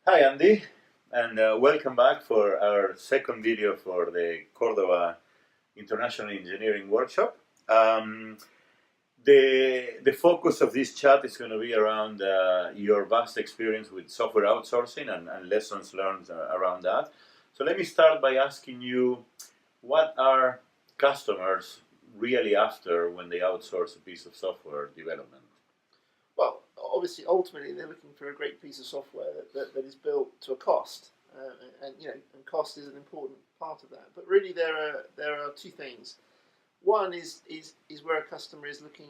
Hi Andy, and welcome back for our second video for the Cordova International Engineering Workshop. The focus of this chat is going to be around your vast experience with software outsourcing and lessons learned around that. So let me start by asking you, what are customers really after when they outsource a piece of software development? Well, obviously, ultimately, they're looking for a great piece of software that is built to a cost, and cost is an important part of that. But really, there are two things. One is where a customer is looking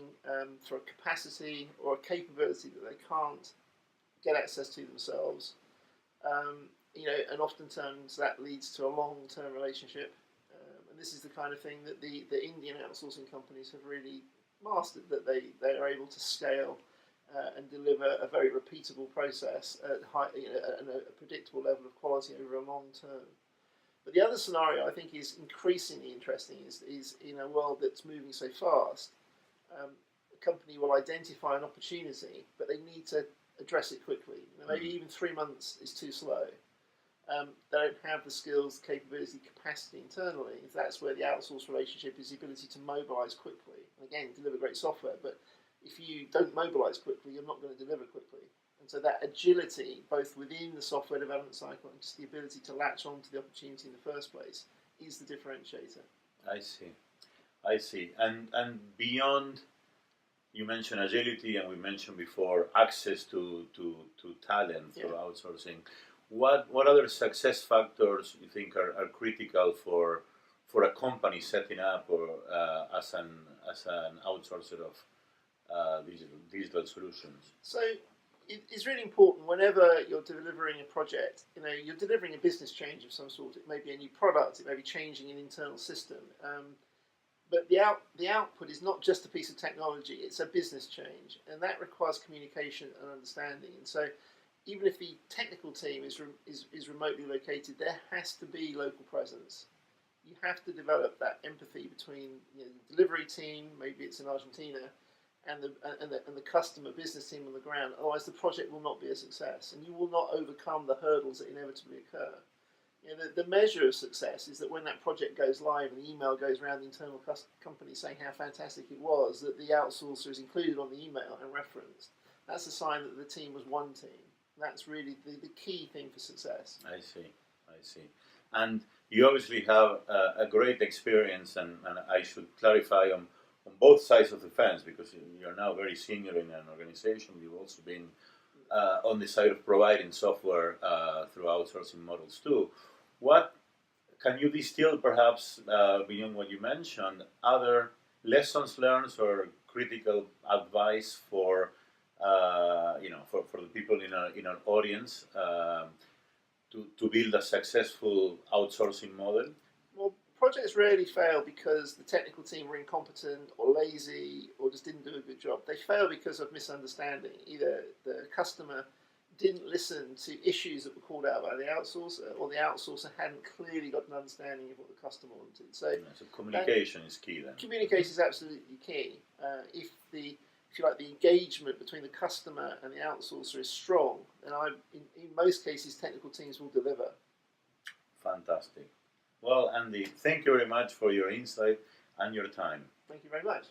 for a capacity or a capability that they can't get access to themselves. And oftentimes that leads to a long-term relationship. And this is the kind of thing that the Indian outsourcing companies have really mastered, that they are able to scale and deliver a very repeatable process at a predictable level of quality over a long term. But the other scenario I think is increasingly interesting is in a world that's moving so fast, a company will identify an opportunity, but they need to address it quickly. Maybe even 3 months is too slow. They don't have the skills, capability, capacity internally. That's where the outsource relationship is the ability to mobilize quickly. And again, deliver great software, but if you don't mobilize quickly, you're not going to deliver quickly. And so that agility, both within the software development cycle and just the ability to latch on to the opportunity in the first place, is the differentiator. I see. And beyond, you mentioned agility, and we mentioned before access to talent through outsourcing. What other success factors you think are critical for a company setting up or as an outsourcer of digital solutions? So it's really important whenever you're delivering a project. You're delivering a business change of some sort. It may be a new product. It may be changing an internal system. But the output is not just a piece of technology. It's a business change, and that requires communication and understanding. And so, even if the technical team is remotely located, there has to be local presence. You have to develop that empathy between the delivery team, maybe it's in Argentina, and the customer business team on the ground. Otherwise, the project will not be a success, and you will not overcome the hurdles that inevitably occur. The measure of success is that when that project goes live and the email goes around the internal company saying how fantastic it was, that the outsourcer is included on the email and referenced. That's a sign that the team was one team. That's really the key thing for success. I see. And you obviously have a great experience, and I should clarify on both sides of the fence, because you're now very senior in an organization. You've also been on the side of providing software through outsourcing models too. What can you distill, perhaps beyond what you mentioned, other lessons learned or critical advice for for the people in our audience to build a successful outsourcing model? Well, projects rarely fail because the technical team were incompetent or lazy or just didn't do a good job. They fail because of misunderstanding. Either the customer didn't listen to issues that were called out by the outsourcer, or the outsourcer hadn't clearly got an understanding of what the customer wanted. So communication is key then. Communication is absolutely key. If you like, the engagement between the customer and the outsourcer is strong, then in most cases, technical teams will deliver. Fantastic. Well, Andy, thank you very much for your insight and your time. Thank you very much.